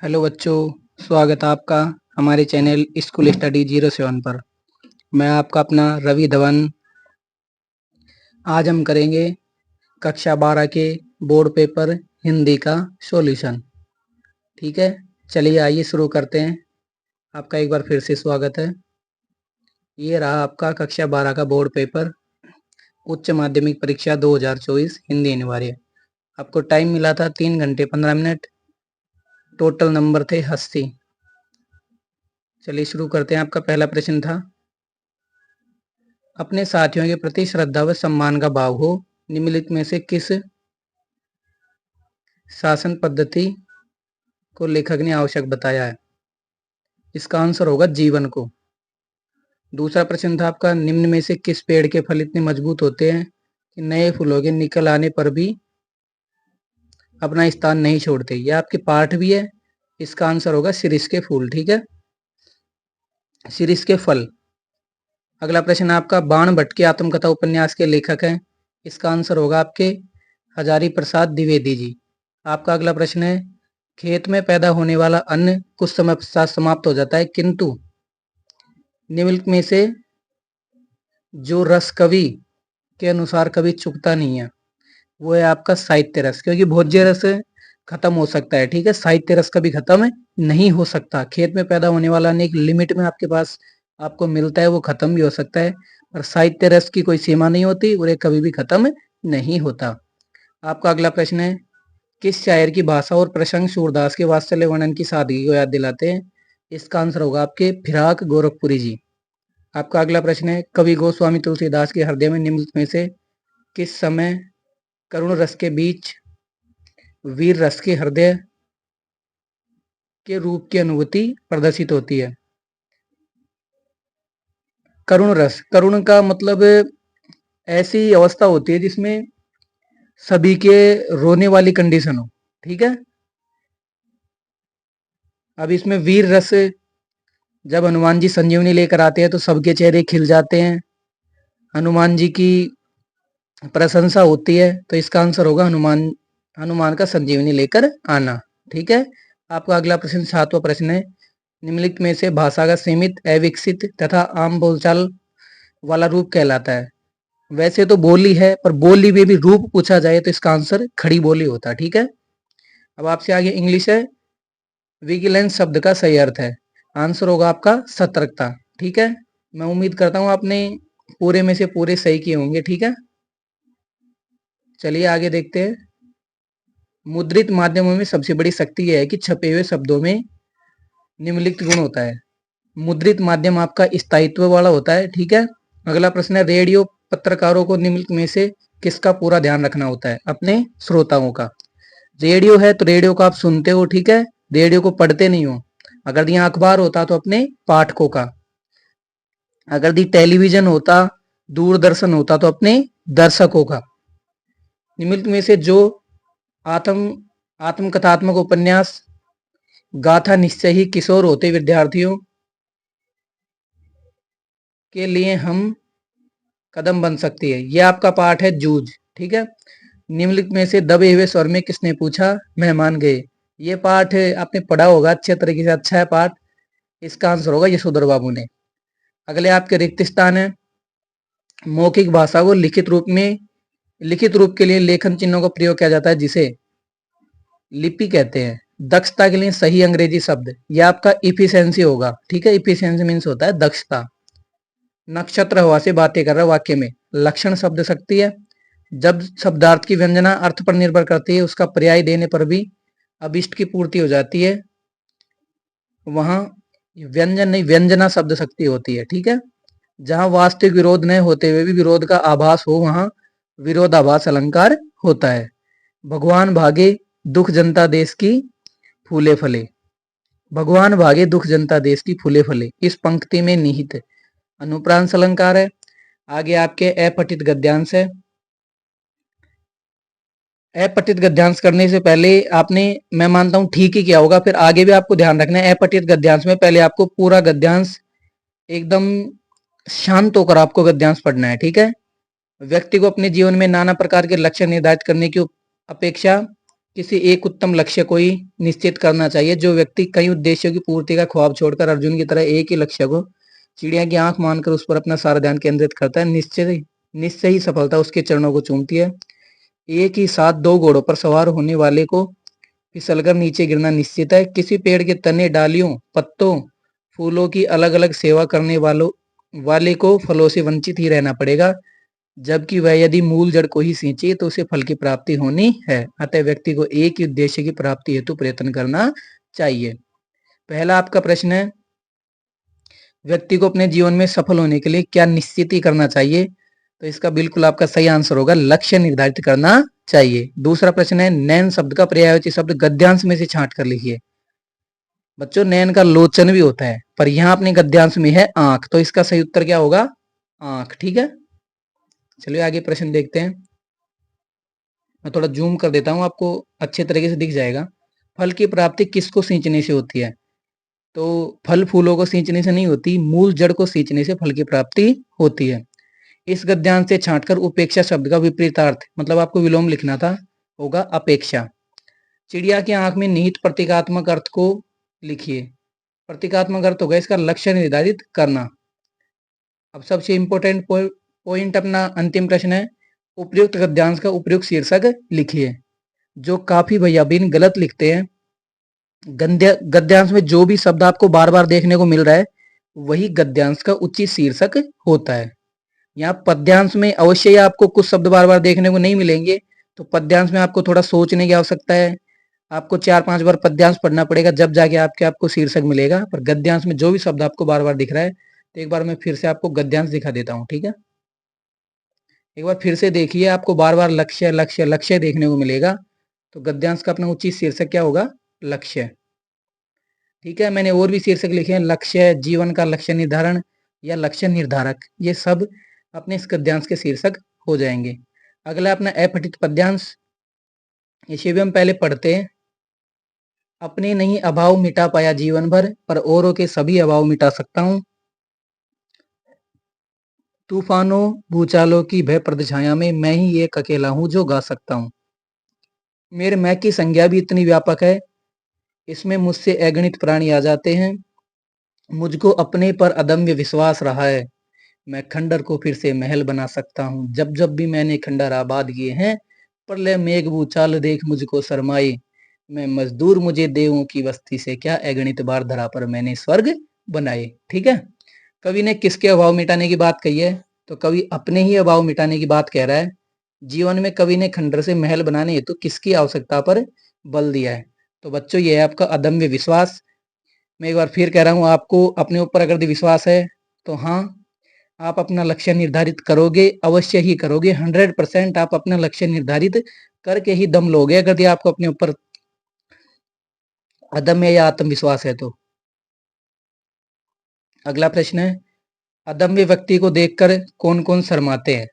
Hello बच्चों, स्वागत है आपका हमारे चैनल स्कूल स्टडी 07 पर। मैं आपका अपना रवि धवन। आज हम करेंगे कक्षा 12 के बोर्ड पेपर हिंदी का सॉल्यूशन। ठीक है, चलिए आइए शुरू करते हैं। आपका एक बार फिर से स्वागत है। ये रहा आपका कक्षा 12 का बोर्ड पेपर, उच्च माध्यमिक परीक्षा 2024 हिंदी अनिवार्य। आपको टाइम मिला था 3 घंटे 15 मिनट। टोटल नंबर थे 80। चलिए शुरू करते हैं। आपका पहला प्रश्न था, अपने साथियों के प्रति श्रद्धा व सम्मान का भाव हो, निम्नलिखित में से किस शासन पद्धति को लेखक ने आवश्यक बताया है? इसका आंसर होगा जीवन को। दूसरा प्रश्न था आपका, निम्न में से किस पेड़ के फल इतने मजबूत होते हैं कि नए फूलों के निकल आने पर भी अपना स्थान नहीं छोड़ते? यह आपके पाठ भी है। इसका आंसर होगा शिरीष के फूल। ठीक है, शिरीष के फल। अगला प्रश्न आपका, बाण भट्ट के आत्मकथा उपन्यास के लेखक हैं? इसका आंसर होगा आपके हजारी प्रसाद द्विवेदी जी। आपका अगला प्रश्न है, खेत में पैदा होने वाला अन्न कुछ समय पश्चात समाप्त हो जाता है, किंतु निम्नलिखित में से जो रस कवि के अनुसार कभी चुकता नहीं है वो है आपका साहित्य रस, क्योंकि भोज्य रस खत्म हो सकता है। ठीक है, साहित्य रस कभी खत्म नहीं हो सकता। खेत में पैदा होने वाला अन्न एक लिमिट में आपके पास आपको मिलता है, वो खत्म भी हो सकता है, पर साहित्य रस की कोई सीमा नहीं होती और ये कभी भी खत्म नहीं होता। आपका अगला प्रश्न है, किस शायर की भाषा और प्रसंग सूरदास के वात्सल्य वर्णन की सादगी को याद दिलाते हैं? इसका आंसर होगा आपके फिराक गोरखपुरी जी। आपका अगला प्रश्न है, कवि गोस्वामी तुलसीदास के हृदय में निम्नलिखित में से किस समय करुण रस के बीच वीर रस के हृदय के रूप की अनुभूति प्रदर्शित होती है? करुण रस, करुण का मतलब ऐसी अवस्था होती है जिसमें सभी के रोने वाली कंडीशन हो। ठीक है, अब इसमें वीर रस, जब हनुमान जी संजीवनी लेकर आते हैं तो सबके चेहरे खिल जाते हैं, हनुमान जी की प्रशंसा होती है, तो इसका आंसर होगा हनुमान हनुमान का संजीवनी लेकर आना। ठीक है, आपका अगला प्रश्न 7वां प्रश्न है, निम्नलिखित में से भाषा का सीमित, अविकसित तथा आम बोलचाल वाला रूप कहलाता है? वैसे तो बोली है, पर बोली में भी रूप पूछा जाए तो इसका आंसर खड़ी बोली होता है। ठीक है, अब आपसे आगे इंग्लिश है। विजिलेंस शब्द का सही अर्थ है? आंसर होगा आपका सतर्कता। ठीक है, मैं उम्मीद करता हूं आपने पूरे में से पूरे सही किए होंगे। ठीक है, चलिए आगे देखते हैं। मुद्रित माध्यमों में सबसे बड़ी शक्ति यह है कि छपे हुए शब्दों में निम्नलिखित गुण होता है। मुद्रित माध्यम आपका स्थायित्व वाला होता है। ठीक है, अगला प्रश्न है, रेडियो पत्रकारों को निम्नलिखित में से किसका पूरा ध्यान रखना होता है? अपने श्रोताओं का। रेडियो है तो रेडियो को आप सुनते हो। ठीक है, रेडियो को पढ़ते नहीं हो। अगर दिया अखबार होता तो अपने पाठकों का, अगर दी टेलीविजन होता, दूरदर्शन होता तो अपने दर्शकों का। निम्नलिखित में से जो आत्मकथात्मक उपन्यास गाथा निश्चय ही किशोर होते विद्यार्थियों के लिए हम कदम बन सकती है? यह आपका पाठ है जूझ। ठीक है, निम्नलिखित में से दबे हुए स्वर में किसने पूछा मेहमान गए? ये पाठ आपने पढ़ा होगा अच्छे तरीके से, अच्छा है पाठ। इसका आंसर होगा यशोधर बाबू ने। अगले आपके रिक्त स्थान है, मौखिक भाषा को लिखित रूप के लिए लेखन चिन्हों का प्रयोग किया जाता है जिसे लिपि कहते हैं। दक्षता के लिए सही अंग्रेजी शब्द, यह आपका इफिशिएंसी होगा। ठीक है, इफिशिएंसी मीन्स होता है दक्षता। नक्षत्र हवा से बातें कर रहा वाक्य में, लक्षण शब्द शक्ति है। जब शब्दार्थ की व्यंजना अर्थ पर निर्भर करती है, उसका पर्याय देने पर भी अभिष्ट की पूर्ति हो जाती है, वहां व्यंजन नहीं व्यंजना शब्द शक्ति होती है। ठीक है, जहां वास्तविक विरोध न होते हुए भी विरोध का आभास हो, वहां विरोधाभास अलंकार होता है। भगवान भागे दुख जनता देश की फूले फले, भगवान भागे दुख जनता देश की फूले फले, इस पंक्ति में निहित अनुप्रांस अलंकार है। आगे आपके अपठित गद्यांश है। अपठित गद्यांश करने से पहले आपने, मैं मानता हूं ठीक ही किया होगा, फिर आगे भी आपको ध्यान रखना है। अपठित गद्यांश में पहले आपको पूरा गद्यांश एकदम शांत होकर आपको गद्यांश पढ़ना है। ठीक है, व्यक्ति को अपने जीवन में नाना प्रकार के लक्ष्य निर्धारित करने की अपेक्षा किसी एक उत्तम लक्ष्य को ही निश्चित करना चाहिए। जो व्यक्ति कई उद्देश्यों की पूर्ति का ख्वाब छोड़कर अर्जुन की तरह एक ही लक्ष्य को चिड़िया की आंख मानकर उस पर अपना सारा ध्यान केंद्रित करता है, निश्चय ही सफलता उसके चरणों को चूमती है। एक ही साथ दो घोड़ों पर सवार होने वाले को फिसलकर नीचे गिरना निश्चित है। किसी पेड़ के तने, डालियों, पत्तों, फूलों की अलग अलग सेवा करने वाले को फलों से वंचित ही रहना पड़ेगा, जबकि वह यदि मूल जड़ को ही सींचे तो उसे फल की प्राप्ति होनी है। अतः व्यक्ति को एक ही उद्देश्य की प्राप्ति हेतु प्रयत्न करना चाहिए। पहला आपका प्रश्न है, व्यक्ति को अपने जीवन में सफल होने के लिए क्या निश्चित ही करना चाहिए? तो इसका बिल्कुल आपका सही आंसर होगा, लक्ष्य निर्धारित करना चाहिए। दूसरा प्रश्न है, नैन शब्द का पर्यायवाची शब्द गद्यांश में से छांट कर लिखिए। बच्चों, नैन का लोचन भी होता है, पर यहां अपने गद्यांश में है आंख, तो इसका सही उत्तर क्या होगा? आंख। ठीक है, चलिए आगे प्रश्न देखते हैं। मैं थोड़ा जूम कर देता हूं, आपको अच्छे तरीके से दिख जाएगा। फल की प्राप्ति किसको सींचने से होती है? तो फल फूलों को सींचने से नहीं होती, मूल जड़ को सींचने से फल की प्राप्ति होती है। इस गद्यांश से छांटकर उपेक्षा शब्द का विपरीतार्थ, मतलब आपको विलोम लिखना था, होगा अपेक्षा। चिड़िया की आंख में निहित प्रतीकात्मक अर्थ को लिखिए। प्रतीकात्मक अर्थ होगा इसका लक्ष्य निर्धारित करना। अब सबसे इंपॉर्टेंट पॉइंट अपना अंतिम प्रश्न है, उपयुक्त गद्यांश का उपयुक्त शीर्षक लिखिए। जो काफी भैया बिन गलत लिखते हैं, गद्यांश में जो भी शब्द आपको बार बार देखने को मिल रहा है वही गद्यांश का उचित शीर्षक होता है। यहाँ पद्यांश में अवश्य ही आपको कुछ शब्द बार बार देखने को नहीं मिलेंगे, तो पद्यांश में आपको थोड़ा सोचने की आवश्यकता है। आपको 4-5 बार पद्यांश पढ़ना पड़ेगा, जब जाके आपको शीर्षक मिलेगा। पर गद्यांश में जो भी शब्द आपको बार बार दिख रहा है, तो एक बार मैं फिर से आपको गद्यांश दिखा देता हूँ। ठीक है, एक बार फिर से देखिए, आपको बार बार लक्ष्य लक्ष्य लक्ष्य देखने को मिलेगा, तो गद्यांश का अपना उचित शीर्षक क्या होगा? लक्ष्य। ठीक है, मैंने और भी शीर्षक लिखे हैं, लक्ष्य, जीवन का लक्ष्य निर्धारण या लक्ष्य निर्धारक, ये सब अपने इस गद्यांश के शीर्षक हो जाएंगे। अगला अपना अपठित पद्यांश, इसे भी हम पहले पढ़ते हैं। अपने नहीं अभाव मिटा पाया जीवन भर, पर औरों के सभी अभाव मिटा सकता हूँ। तूफानों भूचालों की भय छाया में मैं ही एक अकेला हूँ जो गा सकता हूँ। मेरे मैं की संज्ञा भी इतनी व्यापक है, इसमें मुझसे अगणित प्राणी आ जाते हैं। मुझको अपने पर अदम्य विश्वास रहा है, मैं खंडर को फिर से महल बना सकता हूँ। जब जब भी मैंने खंडर आबाद किए हैं, प्रलय मेघ भूचाल देख मुझको शर्माए। मैं मजदूर मुझे देवों की बस्ती से क्या, अगणित बार धरा पर मैंने स्वर्ग बनाए। ठीक है, कवि ने किसके अभाव मिटाने की बात कही है? तो कवि अपने ही अभाव मिटाने की बात कह रहा है। जीवन में कवि ने खंडर से महल बनाने हेतु किसकी आवश्यकता पर बल दिया है? तो बच्चों, ये है आपका अदम्य विश्वास। मैं एक बार फिर कह रहा हूँ, आपको अपने ऊपर अगर विश्वास है तो हाँ, आप अपना लक्ष्य निर्धारित करोगे, अवश्य ही करोगे। 100% आप अपना लक्ष्य निर्धारित करके ही दम लोगे, अगर आपको अपने ऊपर अदम्य या आत्मविश्वास है तो। अगला प्रश्न है, अदम्य व्यक्ति को देखकर कौन कौन शर्माते हैं?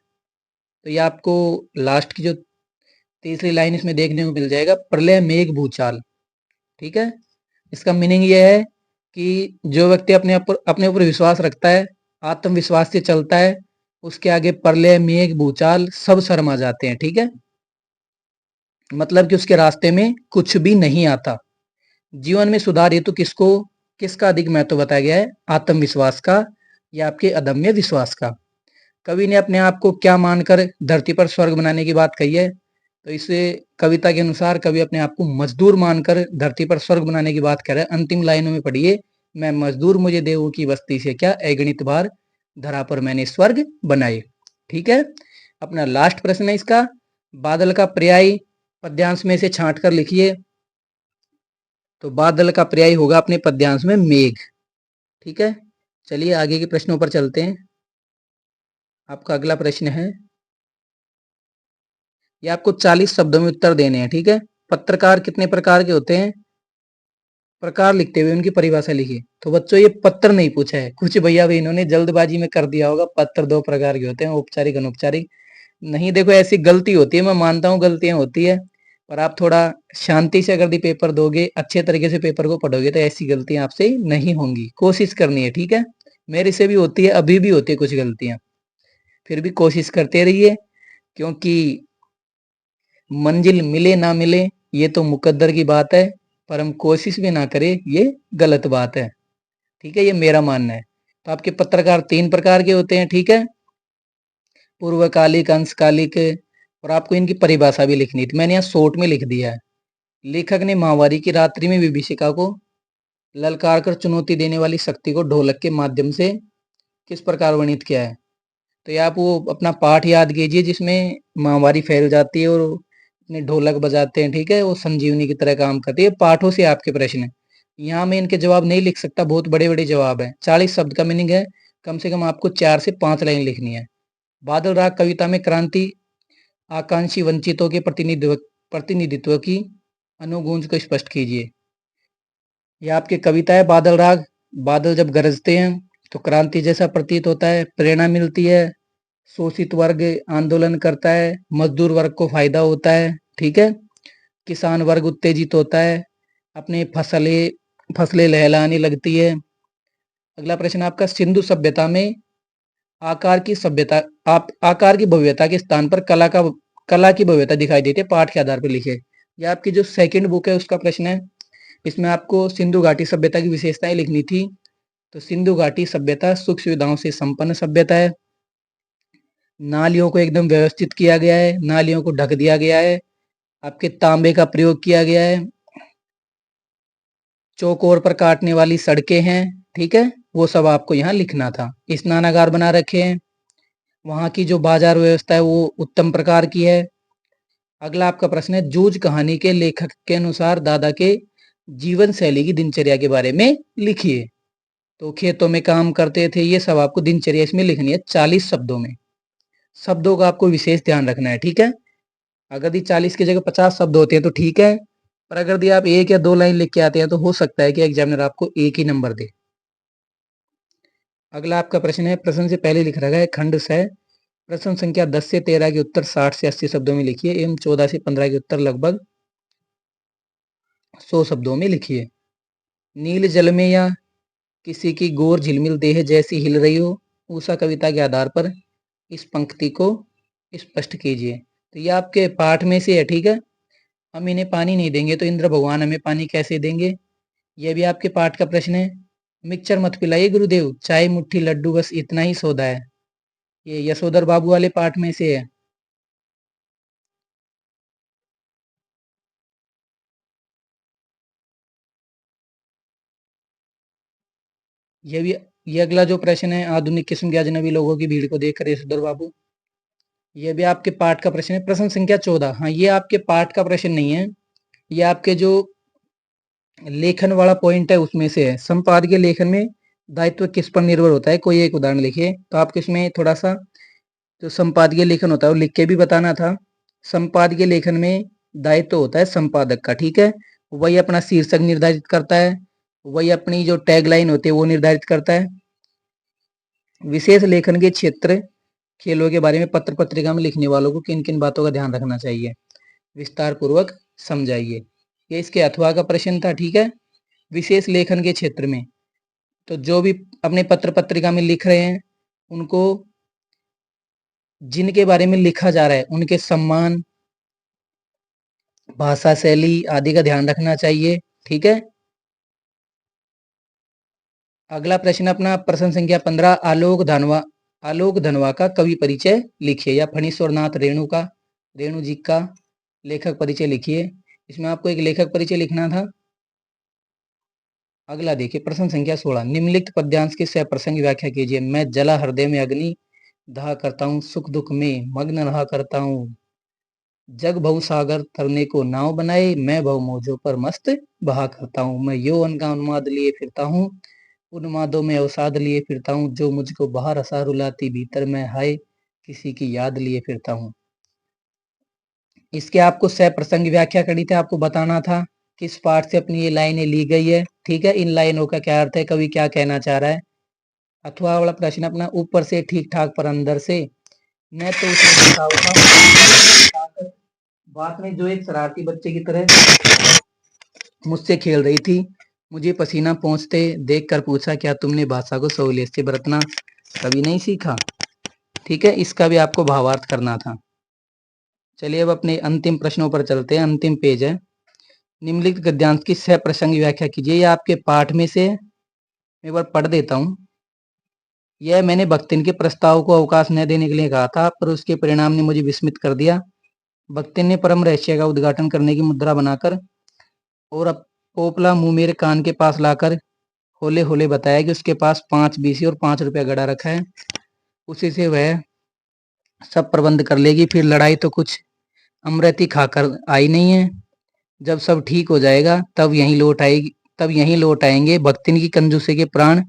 तो ये आपको लास्ट की जो तीसरी लाइन इसमें देखने को मिल जाएगा, प्रलय मेघ भूचाल। ठीक है, इसका मीनिंग ये है कि जो व्यक्ति अपने ऊपर विश्वास रखता है, आत्मविश्वास से चलता है, उसके आगे प्रलय मेघ भूचाल सब शर्मा जाते हैं। ठीक है, मतलब कि उसके रास्ते में कुछ भी नहीं आता। जीवन में सुधार हेतु किसका अधिक महत्व बताया गया है? आत्मविश्वास का या आपके अदम्य विश्वास का? कवि ने अपने आप को क्या मानकर धरती पर स्वर्ग बनाने की बात कही है? तो इस कविता के अनुसार कवि अपने आप को मजदूर मानकर धरती पर स्वर्ग बनाने की बात कर रहा है। अंतिम लाइनों में पढ़िए, मैं मजदूर मुझे देवों की बस्ती से क्या, अगणित बार धरा पर मैंने स्वर्ग बनाए। ठीक है, अपना लास्ट प्रश्न है इसका, बादल का पर्याय पद्यांश में से छांट कर लिखिए। तो बादल का पर्याय होगा अपने पद्यांश में मेघ। ठीक है, चलिए आगे के प्रश्नों पर चलते हैं। आपका अगला प्रश्न है, ये आपको 40 शब्दों में उत्तर देने हैं। ठीक है, पत्रकार कितने प्रकार के होते हैं? प्रकार लिखते हुए उनकी परिभाषा लिखिए। तो बच्चों, ये पत्र नहीं पूछा है, कुछ भैया बहनों ने जल्दबाजी में कर दिया होगा। पत्र 2 प्रकार के होते हैं, औपचारिक अनौपचारिक। नहीं, देखो ऐसी गलती होती है, मैं मानता हूँ गलतियां होती है, पर आप थोड़ा शांति से अगर पेपर दोगे, अच्छे तरीके से पेपर को पढ़ोगे, तो ऐसी गलतियां आपसे नहीं होंगी। कोशिश करनी है। ठीक है, मेरे से भी होती है, अभी भी होती है कुछ गलतियां, फिर भी कोशिश करते रहिए, क्योंकि मंजिल मिले ना मिले ये तो मुकद्दर की बात है, पर हम कोशिश भी ना करें ये गलत बात है। ठीक है, ये मेरा मानना है। तो आपके पत्रकार 3 प्रकार के होते हैं, ठीक है? पूर्वकालिक, अंशकालिक, और आपको इनकी परिभाषा भी लिखनी थी। मैंने यहाँ शॉर्ट में लिख दिया है। लेखक ने महावारी की रात्रि में विभीषिका को ललकार कर चुनौती देने वाली शक्ति को ढोलक के माध्यम से किस प्रकार वर्णित किया है? तो ये आप वो अपना पाठ याद कीजिए जिसमें महावारी फैल जाती है और अपने ढोलक बजाते हैं, ठीक है? वो संजीवनी की तरह काम करती है। पाठों से आपके प्रश्न है। यहाँ मैं इनके जवाब नहीं लिख सकता, बहुत बड़े-बड़े जवाब हैं। 40 शब्द का मीनिंग है, कम से कम आपको 4 से 5 लाइन लिखनी है। बादल राग कविता में क्रांति आकांक्षी वंचितों के प्रतिनिधित्व की अनुगूंज को स्पष्ट कीजिए। यह आपकी कविता है बादल राग। बादल जब गरजते हैं तो क्रांति जैसा प्रतीत होता है, प्रेरणा मिलती है, शोषित वर्ग आंदोलन करता है, मजदूर वर्ग को फायदा होता है, ठीक है? किसान वर्ग उत्तेजित होता है, अपने फसलें लहलाने लगती है। अगला प्रश्न आपका, सिंधु सभ्यता में आकार की भव्यता के स्थान पर कला की भव्यता दिखाई देती है, पाठ के आधार पर लिखे। यह आपकी जो सेकंड बुक है उसका प्रश्न है। इसमें आपको सिंधु घाटी सभ्यता की विशेषताएं लिखनी थी। तो सिंधु घाटी सभ्यता सुख सुविधाओं से संपन्न सभ्यता है। नालियों को एकदम व्यवस्थित किया गया है, नालियों को ढक दिया गया है, आपके तांबे का प्रयोग किया गया है, चौकोर पर काटने वाली सड़कें हैं, ठीक है? वो सब आपको यहाँ लिखना था। स्नानागार बना रखे हैं, वहां की जो बाजार व्यवस्था है वो उत्तम प्रकार की है। अगला आपका प्रश्न है, जूझ कहानी के लेखक के अनुसार दादा के जीवन शैली की दिनचर्या के बारे में लिखिए। तो खेतों में काम करते थे, ये सब आपको दिनचर्या इसमें लिखनी है 40 शब्दों में। शब्दों का आपको विशेष ध्यान रखना है, ठीक है? अगर ये 40 की जगह 50 शब्द होते हैं तो ठीक है, पर अगर ये आप 1 या 2 लाइन लिख के आते हैं तो हो सकता है कि एग्जामिनर आपको 1 ही नंबर दे। अगला आपका प्रश्न है, प्रश्न से पहले लिख रखा है खंड से प्रश्न संख्या 10 से 13 के उत्तर 60 से 80 शब्दों में लिखिए एवं 14 से 15 के उत्तर लगभग 100 शब्दों में लिखिए। नील जल में या किसी की गोर झिलमिल देह जैसी हिल रही हो, उषा कविता के आधार पर इस पंक्ति को स्पष्ट कीजिए। तो ये आपके पाठ में से है, ठीक है? हम इन्हें पानी नहीं देंगे तो इंद्र भगवान हमें पानी कैसे देंगे? यह भी आपके पाठ का प्रश्न है। मिक्सचर मत पिलाइए गुरुदेव, चाय मुट्ठी लड्डू बस इतना ही सौदा है। ये यशोधर बाबू वाले पाठ में से है। ये अगला जो प्रश्न है, आधुनिक किस्म के अजनबी लोगों की भीड़ को देखकर यशोधर बाबू, ये भी आपके पाठ का प्रश्न है। प्रश्न संख्या 14, हाँ ये आपके पाठ का प्रश्न नहीं है, ये आपके जो लेखन वाला पॉइंट है उसमें से है। संपादकीय लेखन में दायित्व किस पर निर्भर होता है, कोई एक उदाहरण लिखिए। तो आपको इसमें थोड़ा सा जो संपादकीय लेखन होता है वो लिख के भी बताना था। संपादकीय लेखन में दायित्व होता है संपादक का, ठीक है? वही अपना शीर्षक निर्धारित करता है, वही अपनी जो टैगलाइन होती है वो निर्धारित करता है। विशेष लेखन के क्षेत्र खेलों के बारे में पत्र पत्रिका में लिखने वालों को किन किन बातों का ध्यान रखना चाहिए, विस्तार पूर्वक समझाइए। ये इसके अथवा का प्रश्न था, ठीक है? विशेष लेखन के क्षेत्र में तो जो भी अपने पत्र पत्रिका में लिख रहे हैं उनको जिनके बारे में लिखा जा रहा है उनके सम्मान, भाषा शैली आदि का ध्यान रखना चाहिए, ठीक है? अगला प्रश्न अपना प्रश्न संख्या 15, आलोक धनवा का कवि परिचय लिखिए या फणीश्वर नाथ रेणु जी का लेखक परिचय लिखिए। इसमें आपको एक लेखक परिचय लिखना था। अगला देखिए प्रश्न संख्या 16, निम्नलिखित पद्यांश की सप्रसंग व्याख्या कीजिए। मैं जला हृदय में अग्नि दहा करता हूँ, सुख दुख में मग्न रहा करता हूँ, जग भव सागर तरने को नाव बनाए, मैं भव मौजों पर मस्त बहा करता हूँ, मैं यौवन का उन्माद लिए फिरता हूँ, उन्मादों में अवसाद लिए फिरता हूँ, जो मुझको बाहर हंसा रुलाती भीतर मैं हाय किसी की याद लिए फिरता हूँ। इसके आपको सप्रसंग व्याख्या करनी थी, आपको बताना था किस पाठ से अपनी ये लाइनें ली गई है, ठीक है? इन लाइनों का क्या अर्थ है, कवि क्या कहना चाह रहा है। अथवा वाला प्रश्न अपना, ऊपर से ठीक ठाक पर अंदर से, मैं तो उसमें बात में जो एक शरारती बच्चे की तरह मुझसे खेल रही थी, मुझे पसीना पहुंचते देखकर पूछा, क्या तुमने भाषा को सहूलियत से बरतना कभी नहीं सीखा? ठीक है, इसका भी आपको भावार्थ करना था। चलिए अब अपने अंतिम प्रश्नों पर चलते हैं। अंतिम पेज है। निम्नलिखित गद्यांश की सप्रसंग व्याख्या कीजिए। यह आपके पाठ में से एक बार पढ़ देता हूँ। यह मैंने भक्तिन के प्रस्ताव को अवकाश न देने के लिए कहा था, पर उसके परिणाम ने मुझे विस्मित कर दिया। भक्तिन ने परम रहस्य का उद्घाटन करने की मुद्रा बनाकर और अब पोपला मुंह मेरे कान के पास लाकर होले होले बताया कि उसके पास 5 बीसी और 5 रुपया गड़ा रखा है, उसी से वह सब प्रबंध कर लेगी। फिर लड़ाई तो कुछ अमृत ही खाकर आई नहीं है। जब सब ठीक हो जाएगा तब यहीं लौट आएंगे। भक्तिन की कंजूसी के प्राण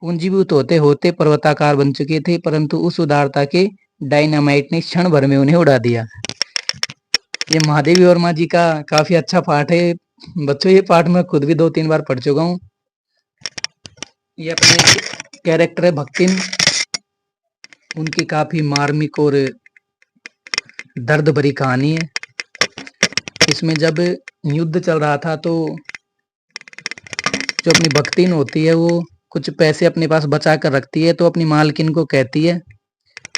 पूंजीभूत होते होते पर्वताकार बन चुके थे, परंतु उस उदारता के डायनामाइट ने क्षण भर में उन्हें उड़ा दिया। ये महादेवी वर्मा जी का काफी अच्छा पाठ है बच्चों। ये पाठ मैं खुद भी 2-3 बार पढ़ चुका हूँ। ये अपने कैरेक्टर है भक्तिन, उनकी काफी मार्मिक और दर्द भरी कहानी है। इसमें जब युद्ध चल रहा था तो जो अपनी भक्तिन होती है वो कुछ पैसे अपने पास बचा कर रखती है, तो अपनी मालकिन को कहती है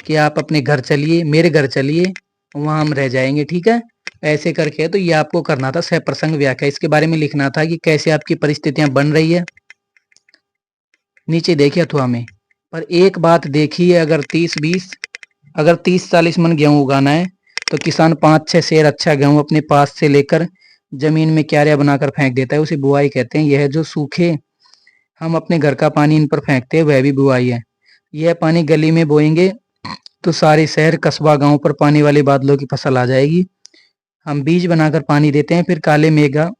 कि आप अपने घर चलिए, मेरे घर चलिए, वहां हम रह जाएंगे, ठीक है। ऐसे करके तो ये आपको करना था सप्रसंग व्याख्या। इसके बारे में लिखना था कि कैसे आपकी परिस्थितियां बन रही है। नीचे देखिए अथवा में, पर एक बात देखिए, अगर 30-40 मन गेहूं उगाना है तो किसान 5-6 सेर अच्छा गेहूं अपने पास से लेकर जमीन में क्यारियां बनाकर फेंक देता है, उसे बुआई कहते हैं। यह जो सूखे हम अपने घर का पानी इन पर फेंकते हैं वह भी बुआई है। यह पानी गली में बोएंगे तो सारे शहर कस्बा गांव पर पानी वाले बादलों की फसल आ जाएगी। हम बीज बनाकर पानी देते हैं, फिर काले मेघा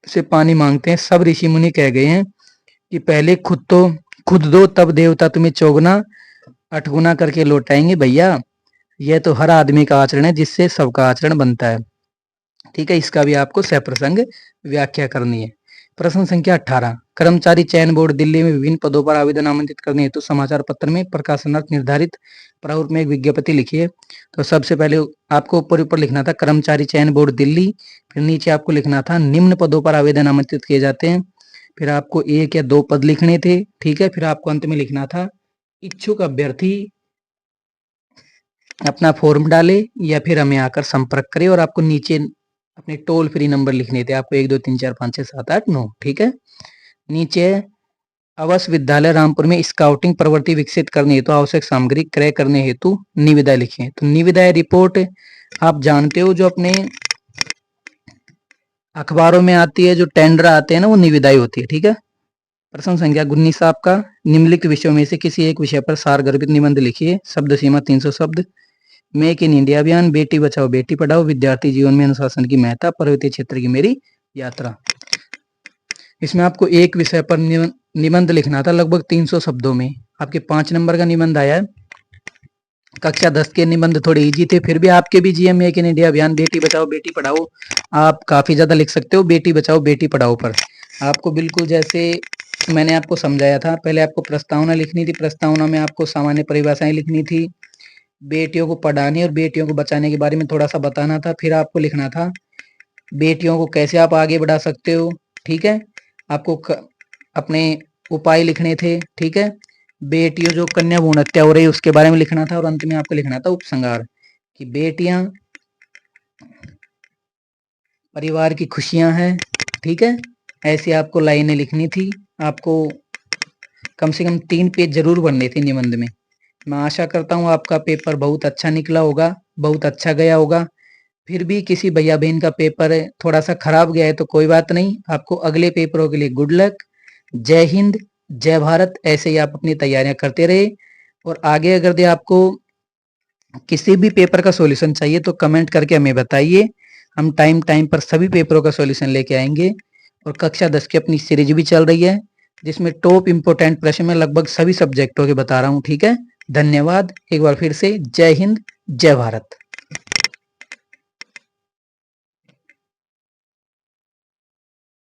से पानी मांगते हैं। सब ऋषि मुनि कह गए हैं कि पहले खुद दो, तब देवता तुम्हें चौगुना 8 गुना करके लौटाएंगे। भैया यह तो हर आदमी का आचरण है जिससे सबका आचरण बनता है, ठीक है। इसका भी आपको सप्रसंग व्याख्या करनी है। प्रश्न संख्या 18, कर्मचारी चयन बोर्ड दिल्ली में विभिन्न पदों पर आवेदन आमंत्रित करने हेतु समाचार पत्र में प्रकाशनार्थ निर्धारित प्रारूप में एक विज्ञप्ति लिखिए। तो सबसे पहले आपको ऊपर लिखना था कर्मचारी चयन बोर्ड दिल्ली, फिर नीचे आपको लिखना था निम्न पदों पर आवेदन आमंत्रित किए जाते हैं। फिर आपको 1 या 2 पद लिखने थे, ठीक है। फिर आपको अंत में लिखना था इच्छुक अभ्यर्थी अपना फॉर्म डाले या फिर हमें आकर संपर्क करे, और आपको नीचे अपने टोल फ्री नंबर लिखने थे आपको 1 2 3 4 5 6 7 8 9, ठीक है। नीचे अवश्य विद्यालय रामपुर में स्काउटिंग प्रवृत्ति विकसित करने हेतु आवश्यक सामग्री क्रय करने हेतु निविदा लिखें। तो निविदा रिपोर्ट आप जानते हो जो अपने अखबारों में आती है, जो टेंडर आते हैं ना, वो निविदाएं होती है, ठीक है। प्रश्न संख्या 19 आपका, निम्नलिखित विषयों में से किसी एक विषय पर सारगर्भित निबंध लिखिए। शब्द सीमा 300 शब्द। मेक इन इंडिया अभियान, बेटी बचाओ बेटी पढ़ाओ, विद्यार्थी जीवन में अनुशासन की महत्ता, पर्वतीय क्षेत्र की मेरी यात्रा। इसमें आपको एक विषय पर निबंध लिखना था लगभग 300 शब्दों में। आपके 5 नंबर का निबंध आया है। कक्षा 10 के निबंध थोड़े इजी थे, फिर भी आपके भी जीएम मेक इन इंडिया अभियान, बेटी बचाओ बेटी पढ़ाओ, आप काफी ज्यादा लिख सकते हो बेटी बचाओ बेटी पढ़ाओ पर। आपको बिल्कुल जैसे मैंने आपको समझाया था, पहले आपको प्रस्तावना लिखनी थी, प्रस्तावना में आपको सामान्य परिभाषाएं लिखनी थी, बेटियों को पढ़ाने और बेटियों को बचाने के बारे में थोड़ा सा बताना था। फिर आपको लिखना था बेटियों को कैसे आप आगे बढ़ा सकते हो, ठीक है। आपको अपने उपाय लिखने थे, ठीक है। बेटियों जो कन्या भ्रूण हत्या हो रही है उसके बारे में लिखना था, और अंत में आपको लिखना था उपसंहार कि बेटियां परिवार की खुशियां हैं, ठीक है। ऐसी आपको लाइनें लिखनी थी। आपको कम से कम 3 पेज जरूर बनने थे निबंध में। मैं आशा करता हूँ आपका पेपर बहुत अच्छा निकला होगा, बहुत अच्छा गया होगा। फिर भी किसी भैया बहन का पेपर थोड़ा सा खराब गया है तो कोई बात नहीं, आपको अगले पेपरों के लिए गुड लक। जय हिंद, जय भारत। ऐसे ही आप अपनी तैयारियां करते रहे, और आगे अगर दे आपको किसी भी पेपर का सॉल्यूशन चाहिए तो कमेंट करके हमें बताइए। हम टाइम टाइम पर सभी पेपरों का सॉल्यूशन लेके आएंगे। और कक्षा 10 की अपनी सीरीज भी चल रही है जिसमें टॉप इंपोर्टेंट प्रश्न मैं लगभग सभी सब्जेक्टों के बता रहा हूँ, ठीक है। धन्यवाद। एक बार फिर से जय हिंद, जय भारत।